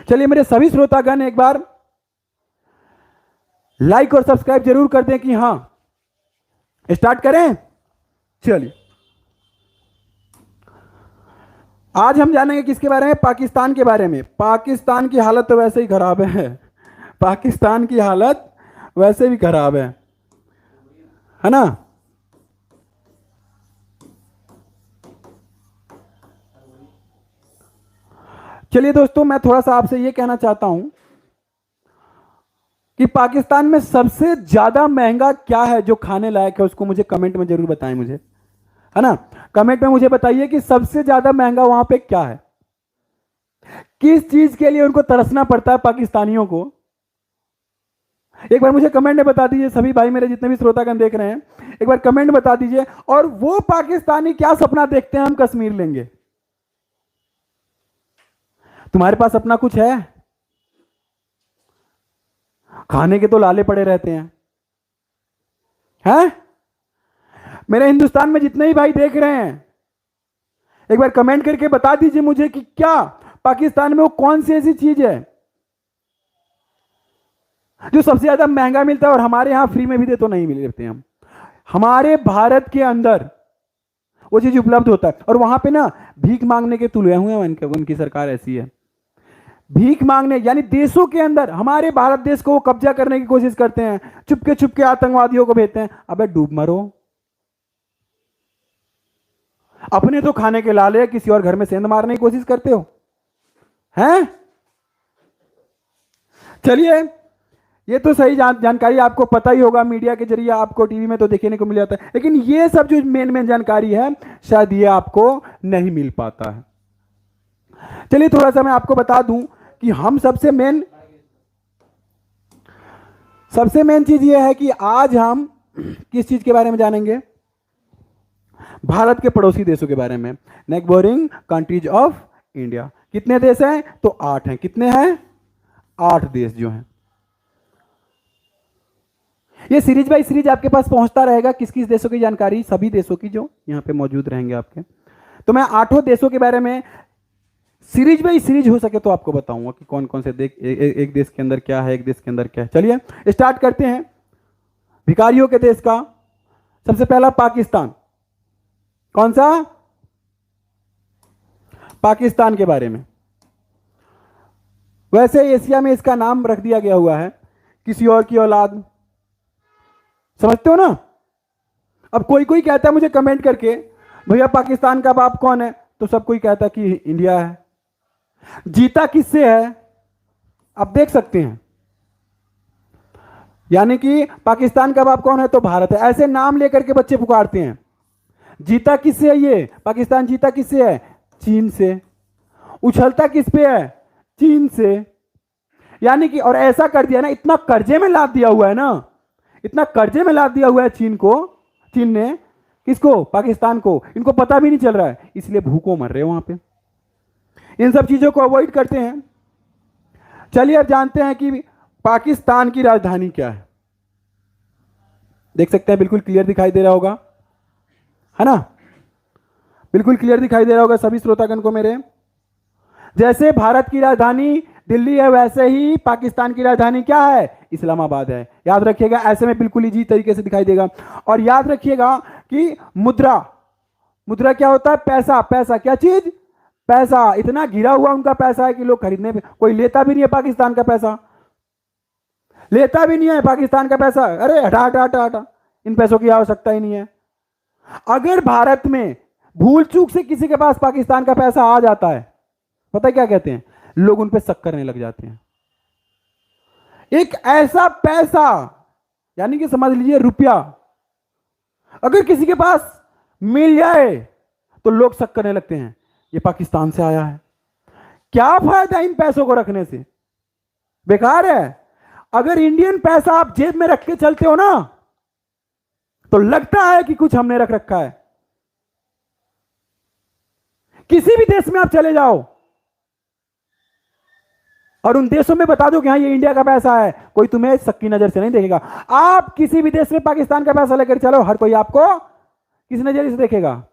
चलिए मेरे सभी श्रोतागण एक बार लाइक और सब्सक्राइब जरूर कर दें कि हां स्टार्ट करें। चलिए आज हम जानेंगे किसके बारे में, पाकिस्तान के बारे में। पाकिस्तान की हालत तो वैसे ही खराब है, पाकिस्तान की हालत वैसे भी खराब है ना। चलिए दोस्तों, मैं थोड़ा सा आपसे यह कहना चाहता हूं कि पाकिस्तान में सबसे ज्यादा महंगा क्या है जो खाने लायक है, उसको मुझे कमेंट में जरूर बताएं मुझे, है ना। कमेंट में मुझे बताइए कि सबसे ज्यादा महंगा वहां पे क्या है, किस चीज के लिए उनको तरसना पड़ता है पाकिस्तानियों को। एक बार मुझे कमेंट में बता दीजिए, सभी भाई मेरे जितने भी श्रोतागण देख रहे हैं एक बार कमेंट बता दीजिए। और वो पाकिस्तानी क्या सपना देखते हैं हम कश्मीर लेंगे। तुम्हारे पास अपना कुछ है? खाने के तो लाले पड़े रहते हैं? मेरे हिंदुस्तान में जितने ही भाई देख रहे हैं एक बार कमेंट करके बता दीजिए मुझे कि क्या पाकिस्तान में वो कौन सी ऐसी चीज है जो सबसे ज्यादा महंगा मिलता है और हमारे यहां फ्री में भी दे तो नहीं मिलते हम। हमारे भारत के अंदर वो चीज उपलब्ध होता है और वहां पे ना भीख मांगने के तुले हुए हैं उनकी सरकार ऐसी है। भीख मांगने यानी देशों के अंदर हमारे भारत देश को वो कब्जा करने की कोशिश करते हैं, चुपके चुपके आतंकवादियों को भेजते हैं। अबे डूब मरो, अपने तो खाने के लाले किसी और घर में सेंध मारने की कोशिश करते हो हैं। चलिए ये तो सही जानकारी आपको पता ही होगा, मीडिया के जरिए आपको टीवी में तो देखने को मिल जाता है, लेकिन ये सब जो मेन जानकारी है शायद ये आपको नहीं मिल पाता है। चलिए थोड़ा सा मैं आपको बता दूं कि हम सबसे मेन चीज ये है कि आज हम किस चीज के बारे में जानेंगे, भारत के पड़ोसी देशों के बारे में, नेबरिंग कंट्रीज ऑफ इंडिया। कितने देश हैं? तो 8 हैं। कितने हैं? 8 देश जो हैं। ये सीरीज बाय सीरीज आपके पास पहुंचता रहेगा, किस किस देशों की जानकारी, सभी देशों की जो यहां पे मौजूद रहेंगे आपके। तो मैं 8 देशों के बारे में सीरीज बाय सीरीज हो सके तो आपको बताऊंगा कि कौन कौन से एक देश के अंदर क्या है, एक देश के अंदर क्या है। चलिए स्टार्ट करते हैं भिखारियों के देश का। सबसे पहला पाकिस्तान। कौन सा? पाकिस्तान के बारे में। वैसे एशिया में इसका नाम रख दिया गया हुआ है किसी और की औलाद, समझते हो ना। अब कोई कोई कहता है मुझे कमेंट करके, भैया पाकिस्तान का बाप कौन है? तो सब कोई कहता है कि इंडिया है। जीता किससे है आप देख सकते हैं, यानी कि पाकिस्तान का बाप कौन है? तो भारत है। ऐसे नाम लेकर के बच्चे पुकारते हैं। जीता किससे है ये पाकिस्तान? जीता किससे है? चीन से। उछलता किस पे है? चीन से। यानी कि और ऐसा कर दिया ना, इतना कर्जे में लाद दिया हुआ है ना, इतना कर्जे में लाद दिया हुआ है चीन को, चीन ने किसको? पाकिस्तान को। इनको पता भी नहीं चल रहा है, इसलिए भूखों मर रहे हैं वहां पे। इन सब चीजों को अवॉइड करते हैं। चलिए अब जानते हैं कि पाकिस्तान की राजधानी क्या है। देख सकते हैं, बिल्कुल क्लियर दिखाई दे रहा होगा, है ना। बिल्कुल क्लियर दिखाई दे रहा होगा सभी श्रोतागण को मेरे। जैसे भारत की राजधानी दिल्ली है वैसे ही पाकिस्तान की राजधानी क्या है? इस्लामाबाद है। याद रखिएगा, ऐसे में बिल्कुल इजी तरीके से दिखाई देगा। और याद रखिएगा कि मुद्रा क्या होता है? पैसा। पैसा क्या चीज? पैसा। इतना गिरा हुआ उनका पैसा है कि लोग खरीदने पे कोई लेता भी नहीं है पाकिस्तान का पैसा, लेता भी नहीं है पाकिस्तान का पैसा। अरे हटा हटा हटा हटा, इन पैसों की आवश्यकता ही नहीं है। अगर भारत में भूल चूक से किसी के पास पाकिस्तान का पैसा आ जाता है, पता है क्या कहते हैं लोग? उन पे शक करने लग जाते हैं। एक ऐसा पैसा, यानी कि समझ लीजिए रुपया, अगर किसी के पास मिल जाए तो लोग शक करने लगते हैं ये पाकिस्तान से आया है। क्या फायदा इन पैसों को रखने से? बेकार है। अगर इंडियन पैसा आप जेब में रख के चलते हो ना, तो लगता है कि कुछ हमने रख रखा है। किसी भी देश में आप चले जाओ और उन देशों में बता दो कि हाँ ये इंडिया का पैसा है, कोई तुम्हें शक की नजर से नहीं देखेगा। आप किसी भी देश में पाकिस्तान का पैसा लेकर चलो, हर कोई आपको किस नजर से देखेगा?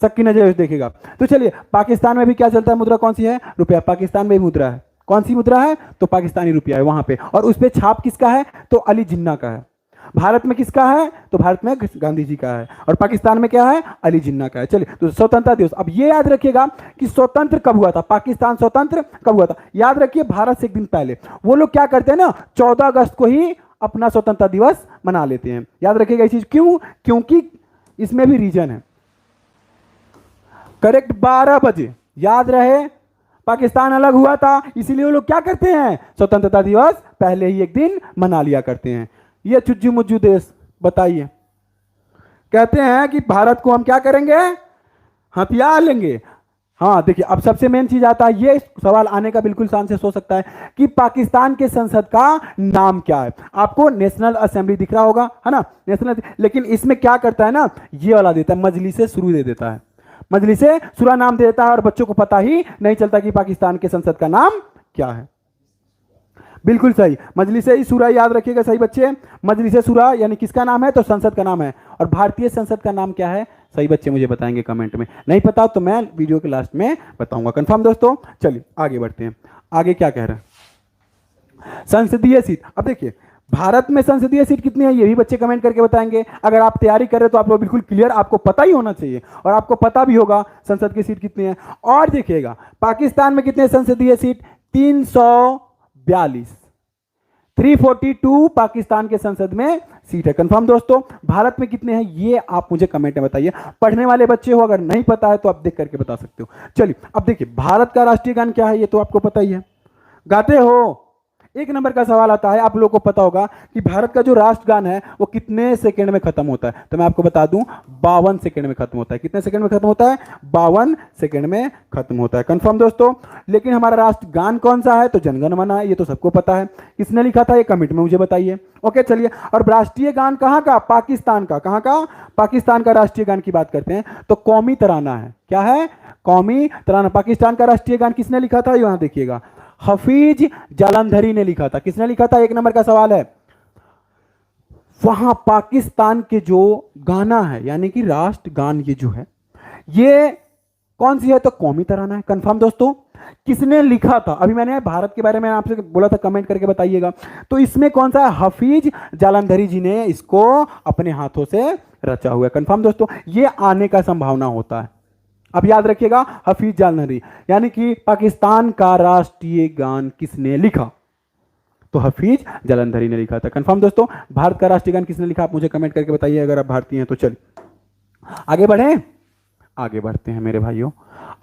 शक की नजर से देखेगा। तो चलिए, पाकिस्तान में भी क्या चलता है? मुद्रा कौन सी है? रुपया। पाकिस्तान में भी मुद्रा है। कौन सी मुद्रा है? तो पाकिस्तानी रुपया है वहां पे, और उस पे छाप किसका है? तो अली जिन्ना का है। भारत में किसका है? तो भारत में गांधी जी का है, और पाकिस्तान में क्या है? अली जिन्ना का है। चलिए, तो स्वतंत्रता दिवस, अब ये याद रखिएगा कि स्वतंत्र कब हुआ था, पाकिस्तान स्वतंत्र कब हुआ था। याद रखिए, भारत से एक दिन पहले वो लोग क्या करते हैं ना, 14 अगस्त को ही अपना स्वतंत्रता दिवस मना लेते हैं। याद रखिएगा ये चीज, क्यों? क्योंकि इसमें भी रीजन है। करेक्ट 12 बजे, याद रहे, पाकिस्तान अलग हुआ था, इसीलिए वो लोग क्या करते हैं, स्वतंत्रता दिवस पहले ही एक दिन मना लिया करते हैं। ये चुज्जू मुज्जू देश, बताइए, कहते हैं कि भारत को हम क्या करेंगे, हथियार लेंगे। हाँ देखिए, अब सबसे मेन चीज आता है, ये सवाल आने का बिल्कुल शान से सोच सकता है कि पाकिस्तान के संसद का नाम क्या है। आपको नेशनल असेंबली दिख रहा होगा, है ना, नेशनल, लेकिन इसमें क्या करता है ना, ये वाला देता है, मजलिसे शुरू दे देता है, मजलिसे शुरा नाम दे देता है, और बच्चों को पता ही नहीं चलता कि पाकिस्तान के संसद का नाम क्या है। बिल्कुल सही, मजलिसे शुरा, याद रखिएगा सही बच्चे, मजलिसे शुरा यानी किसका नाम है, तो संसद का नाम है। और भारतीय संसद का नाम क्या है, सही बच्चे मुझे बताएंगे कमेंट में, नहीं पता तो मैं वीडियो के लास्ट में बताऊंगा। कंफर्म दोस्तों? चलिए आगे बढ़ते हैं, आगे क्या कह रहे हैं, संसदीय सीट। अब देखिए, भारत में संसदीय सीट कितनी है, ये भी बच्चे कमेंट करके बताएंगे। अगर आप तैयारी कर रहे हो तो आप लोग बिल्कुल क्लियर, आपको पता ही होना चाहिए, और आपको पता भी होगा संसद की सीट कितनी है। और देखिएगा, पाकिस्तान में कितने संसदीय सीट, 342, 342 पाकिस्तान के संसद में सीट है। कंफर्म दोस्तों? भारत में कितने हैं ये आप मुझे कमेंट में बताइए, पढ़ने वाले बच्चे हो, अगर नहीं पता है तो आप देख करके बता सकते हो। चलिए, अब देखिए, भारत का राष्ट्रीय गान क्या है, ये तो आपको पता ही है, गाते हो। एक नंबर का सवाल आता है, आप लोगों को पता होगा कि भारत का जो राष्ट्रगान है वो कितने सेकंड में खत्म होता है, तो मैं आपको बता दूं 52 सेकंड में खत्म होता है। कितने सेकंड में खत्म होता है? 52 सेकंड में खत्म होता है। कंफर्म दोस्तों? लेकिन हमारा राष्ट्रगान कौन सा है, तो जनगण मन है, ये तो सबको पता है। किसने लिखा था, ये कमेंट में मुझे बताइए। ओके चलिए, और राष्ट्रीय गान कहाँ का, पाकिस्तान का। कहाँ का? पाकिस्तान का राष्ट्रीय गान की बात करते हैं तो कौमी तराना है। क्या है? कौमी तराना। पाकिस्तान का राष्ट्रीय गान किसने लिखा था, यहां देखिएगा, हफीज जालंधरी ने लिखा था। किसने लिखा था, एक नंबर का सवाल है। वहां पाकिस्तान के जो गाना है, यानी कि राष्ट्रगान ये जो है, ये कौन सी है, तो कौमी तराना है। कंफर्म दोस्तों? किसने लिखा था, अभी मैंने भारत के बारे में आपसे बोला था, कमेंट करके बताइएगा। तो इसमें कौन सा है, हफीज जालंधरी जी ने इसको अपने हाथों से रचा हुआ है। कंफर्म दोस्तों? ये आने का संभावना होता है। अब याद रखिएगा, हफीज जालंधरी, यानी कि पाकिस्तान का राष्ट्रीय गान किसने लिखा, तो हफीज जालंधरी ने लिखा था। कंफर्म दोस्तों? भारत का राष्ट्रीय गान किसने लिखा, आप मुझे कमेंट करके बताइए अगर आप भारतीय हैं तो। चलिए आगे बढ़े, आगे बढ़ते हैं मेरे भाइयों।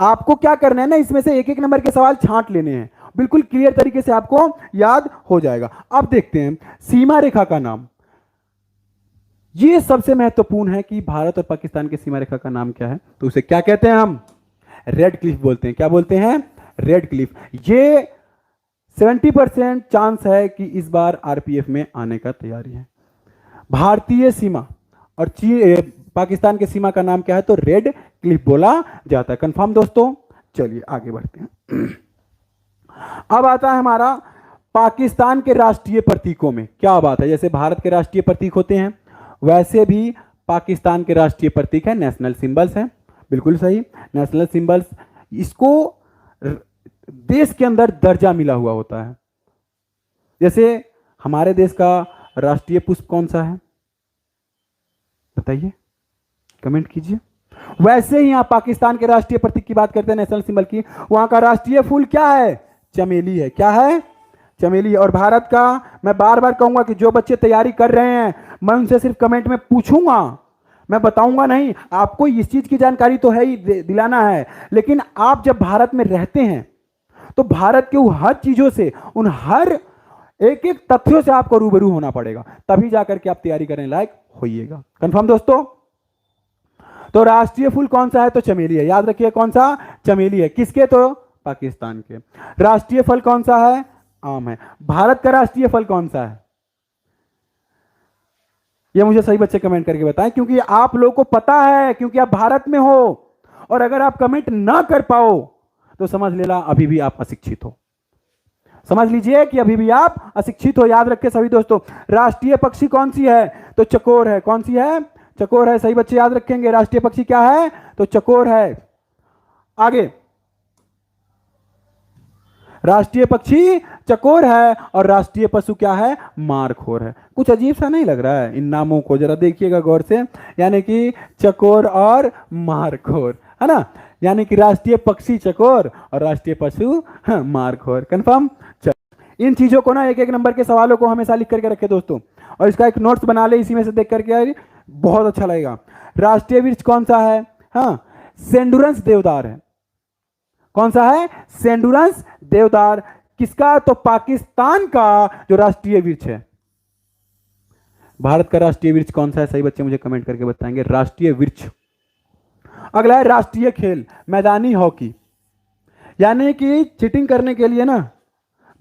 आपको क्या करना है ना, इसमें से एक एक नंबर के सवाल छांट लेने हैं, बिल्कुल क्लियर तरीके से आपको याद हो जाएगा। अब देखते हैं सीमा रेखा का नाम, ये सबसे महत्वपूर्ण है कि भारत और पाकिस्तान की सीमा रेखा का नाम क्या है, तो उसे क्या कहते हैं, हम रेड क्लिफ बोलते हैं। क्या बोलते हैं? Red Cliff. ये 70% चांस है कि इस बार आरपीएफ में आने का तैयारी है। भारतीय सीमा और पाकिस्तान की सीमा का नाम क्या है, तो रेड क्लिफ बोला जाता है। कंफर्म दोस्तों? चलिए आगे बढ़ते हैं। अब आता है हमारा पाकिस्तान के राष्ट्रीय प्रतीकों में क्या बात है। जैसे भारत के राष्ट्रीय प्रतीक होते हैं, वैसे भी पाकिस्तान के राष्ट्रीय प्रतीक है, नेशनल सिंबल्स हैं। बिल्कुल सही, नेशनल सिंबल्स, इसको देश के अंदर दर्जा मिला हुआ होता है। जैसे हमारे देश का राष्ट्रीय पुष्प कौन सा है, बताइए, कमेंट कीजिए। वैसे ही यहां पाकिस्तान के राष्ट्रीय प्रतीक की बात करते हैं, नेशनल सिंबल की, वहां का राष्ट्रीय फूल क्या है, चमेली है। क्या है? चमेली। और भारत का, मैं बार बार कहूंगा कि जो बच्चे तैयारी कर रहे हैं, मैं उनसे सिर्फ कमेंट में पूछूंगा, मैं बताऊंगा नहीं। आपको इस चीज की जानकारी तो है ही, दिलाना है, लेकिन आप जब भारत में रहते हैं तो भारत के हर चीजों से, उन हर एक एक तथ्यों से आपको रूबरू होना पड़ेगा, तभी जाकर के आप तैयारी करने लायक होइएगा। कंफर्म दोस्तों? तो राष्ट्रीय फूल कौन सा है, तो चमेली है। याद रखिए कौन सा, चमेली है। किसके, तो पाकिस्तान के। राष्ट्रीय फल कौन सा है, आम है। भारत का राष्ट्रीय फल कौन सा है, ये मुझे सही बच्चे कमेंट करके बताएं, क्योंकि आप लोगों को पता है, क्योंकि आप भारत में हो। और अगर आप कमेंट ना कर पाओ तो समझ लेना अभी भी आप अशिक्षित हो। समझ लीजिए कि अभी भी आप अशिक्षित हो। याद रखें सभी दोस्तों। राष्ट्रीय पक्षी कौन सी है, तो चकोर है। कौन सी है, चकोर है। सही बच्चे याद रखेंगे, राष्ट्रीय पक्षी क्या है, तो चकोर है। आगे, राष्ट्रीय पक्षी चकोर है और राष्ट्रीय पशु क्या है? मारखोर है। कुछ अजीब सा नहीं लग रहा है इन नामों को? जरा देखिएगा गौर से, यानी कि चकोर और मारखोर, है ना? यानी कि राष्ट्रीय पक्षी चकोर और राष्ट्रीय पशु मारखोर। कंफर्म? चलो, इन चीजों को ना एक एक नंबर के सवालों को हमेशा लिख करके रखे दोस्तों, और इसका एक नोट्स बना ले, इसी में से देख करके बहुत अच्छा लगेगा। राष्ट्रीय वृक्ष कौन सा है? हाँ, सेंडुरंस देवदार है। कौन सा है? सेंडुरंस देवदार। किसका? तो पाकिस्तान का जो राष्ट्रीय वृक्ष है। भारत का राष्ट्रीय वृक्ष कौन सा है? सही बच्चे मुझे कमेंट करके बताएंगे। राष्ट्रीय वृक्ष। अगला है राष्ट्रीय खेल, मैदानी हॉकी। यानी कि चीटिंग करने के लिए ना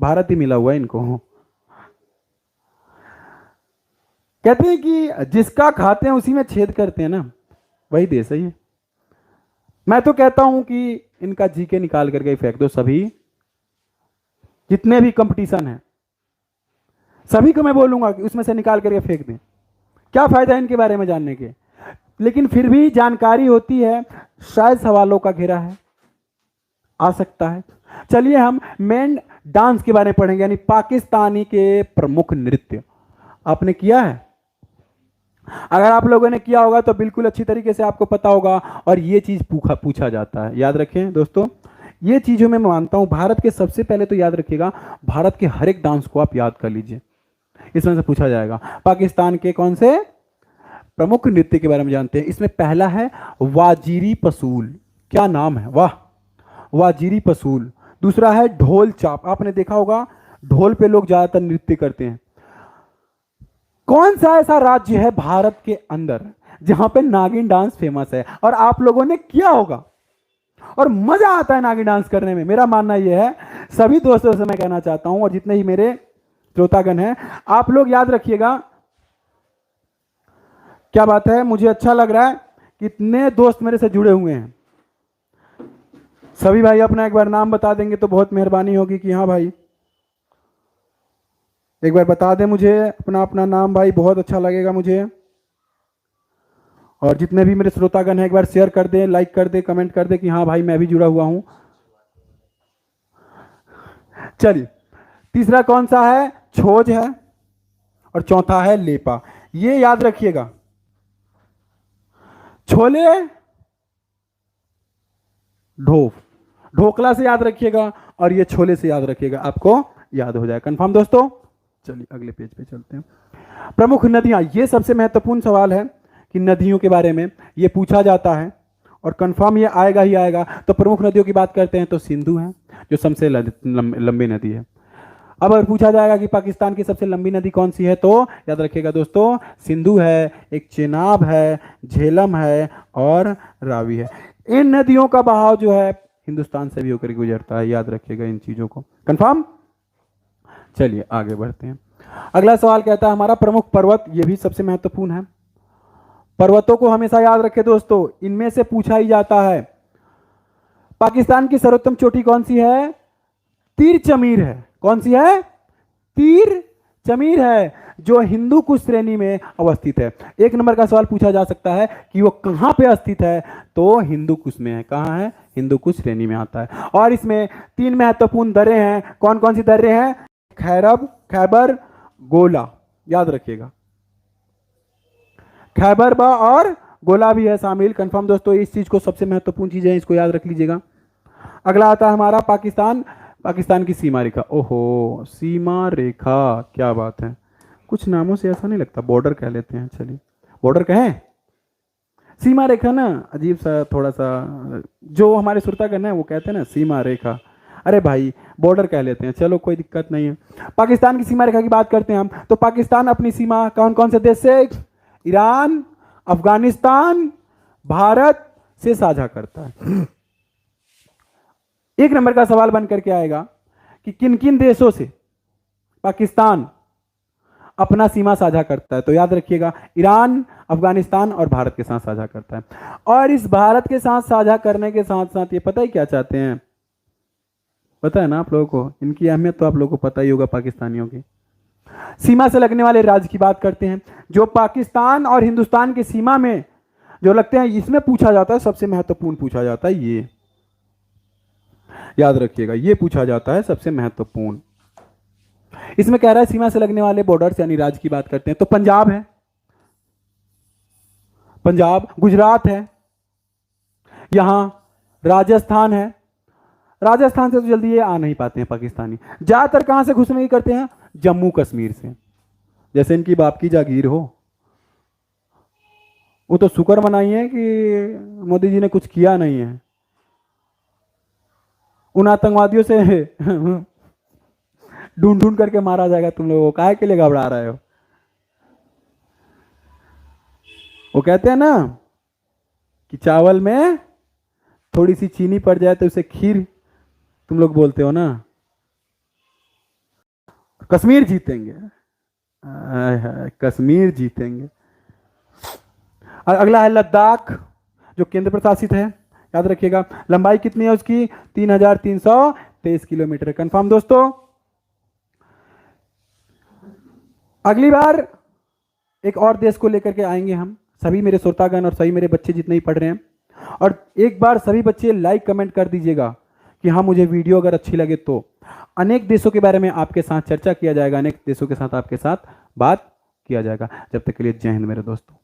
भारत ही मिला हुआ है इनको। कहते हैं कि जिसका खाते हैं उसी में छेद करते हैं ना, वही देश है ये। मैं तो कहता हूं कि इनका जीके निकाल करके फेंक दो। सभी जितने भी कंपटीशन है सभी को मैं बोलूंगा कि उसमें से निकाल करके फेंक दें। क्या फायदा है इनके बारे में जानने के? लेकिन फिर भी जानकारी होती है, शायद सवालों का घेरा है, आ सकता है। चलिए हम मेन डांस के बारे में पढ़ेंगे, यानी पाकिस्तानी के प्रमुख नृत्य। आपने किया है? अगर आप लोगों ने किया होगा तो बिल्कुल अच्छी तरीके से आपको पता होगा, और ये चीज पूछा जाता है। याद रखें दोस्तों, ये चीजों में मैं मानता हूं भारत के, सबसे पहले तो याद रखिएगा भारत के हर एक डांस को आप याद कर लीजिए, इसमें से पूछा जाएगा। पाकिस्तान के कौन से प्रमुख नृत्य के बारे में जानते हैं। इसमें पहला है वाजीरी पसूल। क्या नाम है, वाह, वाजीरी पसूल। दूसरा है ढोल चाप। आपने देखा होगा ढोल पे लोग ज्यादातर नृत्य करते हैं। कौन सा ऐसा राज्य है भारत के अंदर जहां पे नागिन डांस फेमस है और आप लोगों ने किया होगा और मजा आता है नागिन डांस करने में? मेरा मानना यह है, सभी दोस्तों से मैं कहना चाहता हूं, और जितने ही मेरे श्रोतागण हैं, आप लोग याद रखिएगा। क्या बात है, मुझे अच्छा लग रहा है, कितने दोस्त मेरे से जुड़े हुए हैं। सभी भाई अपना एक बार नाम बता देंगे तो बहुत मेहरबानी होगी कि हाँ भाई एक बार बता दें मुझे अपना अपना नाम भाई, बहुत अच्छा लगेगा मुझे। और जितने भी मेरे श्रोतागण हैं एक बार शेयर कर दें, लाइक कर दें, कमेंट कर दें कि हाँ भाई मैं भी जुड़ा हुआ हूं। चलिए, तीसरा कौन सा है? छोज है, और चौथा है लेपा। ये याद रखिएगा, छोले ढोकला से याद रखिएगा, और ये छोले से याद रखिएगा, आपको याद हो जाए। कंफर्म दोस्तों? चलिए अगले पेज पे चलते हैं। प्रमुख नदियां, ये सबसे महत्वपूर्ण सवाल है कि नदियों के बारे में ये पूछा जाता है, और कंफर्म ये आएगा ही आएगा। तो प्रमुख नदियों की बात करते हैं तो सिंधु है जो सबसे लंबी नदी है। अब अगर पूछा जाएगा कि पाकिस्तान की सबसे लंबी नदी कौन सी है, तो याद रखिएगा दोस्तों, सिंधु है, एक चेनाब है, झेलम है और रावी है। इन नदियों का बहाव जो है हिंदुस्तान से भी होकर गुजरता है। याद रखिएगा इन चीजों को। कंफर्म? चलिए आगे बढ़ते हैं। अगला सवाल कहता है हमारा प्रमुख पर्वत। ये भी सबसे महत्वपूर्ण है। पर्वतों को हमेशा याद रखें दोस्तों, इनमें से पूछा ही जाता है। पाकिस्तान की सर्वोत्तम चोटी कौन सी है? तीर चमीर है। कौन सी है? तीर चमीर है, जो हिंदू कुश श्रेणी में अवस्थित है। एक नंबर का सवाल पूछा जा सकता है कि वो कहां पे स्थित है, तो हिंदू कुश में है। कहां है? हिंदू कुश श्रेणी में आता है। और इसमें 3 महत्वपूर्ण दर्रे हैं। कौन कौन सी दर्रे हैं? खैबर, गोला। याद रखिएगा, खैबर बा और गोला भी है शामिल। कंफर्म दोस्तों? इस चीज को सबसे महत्वपूर्ण चीज है, इसको याद रख लीजिएगा। अगला आता है हमारा पाकिस्तान की सीमा रेखा। ओहो, सीमा रेखा, क्या बात है। कुछ नामों से ऐसा नहीं लगता, बॉर्डर कह लेते हैं। चलिए बॉर्डर कहें, सीमा रेखा ना अजीब सा, थोड़ा सा जो हमारे श्रोतागण है वो कहते हैं ना सीमा रेखा। अरे भाई बॉर्डर कह लेते हैं, चलो कोई दिक्कत नहीं है। पाकिस्तान की सीमा रेखा की बात करते हैं हम, तो पाकिस्तान अपनी सीमा कौन कौन से देश से? ईरान, अफगानिस्तान, भारत से साझा करता है। एक नंबर का सवाल बन करके आएगा कि किन किन देशों से पाकिस्तान अपना सीमा साझा करता है, तो याद रखिएगा ईरान, अफगानिस्तान और भारत के साथ साझा करता है। और इस भारत के साथ साझा करने के साथ साथ ये पता ही क्या चाहते हैं? पता है ना आप लोगों को? इनकी अहमियत तो आप लोगों को पता ही होगा पाकिस्तानियों की। सीमा से लगने वाले राज्य की बात करते हैं, जो पाकिस्तान और हिंदुस्तान की सीमा में जो लगते हैं, इसमें पूछा जाता है, सबसे महत्वपूर्ण पूछा जाता है ये। याद रखिएगा, ये पूछा जाता है सबसे महत्वपूर्ण। इसमें कह रहा है सीमा से लगने वाले बॉर्डर्स यानी राज्य की बात करते हैं, तो पंजाब है, पंजाब, गुजरात है, यहां राजस्थान है। राजस्थान से तो जल्दी ये आ नहीं पाते हैं पाकिस्तानी। ज्यादातर कहां से घुसने करते हैं? जम्मू कश्मीर से, जैसे इनकी बाप की जागीर हो। वो तो शुक्र मनाइए कि मोदी जी ने कुछ किया नहीं है। उन आतंकवादियों से ढूंढ ढूंढ करके मारा जाएगा तुम लोगों को, काहे के लिए घबरा रहे हो? वो कहते हैं ना कि चावल में थोड़ी सी चीनी पड़ जाए तो उसे खीर तुम लोग बोलते हो ना। कश्मीर जीतेंगे, कश्मीर जीतेंगे। और अगला है लद्दाख, जो केंद्र प्रशासित है। याद रखिएगा, लंबाई कितनी है उसकी? 3323 किलोमीटर। कंफर्म दोस्तों? अगली बार एक और देश को लेकर के आएंगे हम, सभी मेरे श्रोतागण और सभी मेरे बच्चे जितने ही पढ़ रहे हैं। और एक बार सभी बच्चे लाइक कमेंट कर दीजिएगा कि हाँ मुझे वीडियो अगर अच्छी लगे तो। अनेक देशों के बारे में आपके साथ चर्चा किया जाएगा, अनेक देशों के साथ आपके साथ बात किया जाएगा। जब तक के लिए जय हिंद मेरे दोस्तों।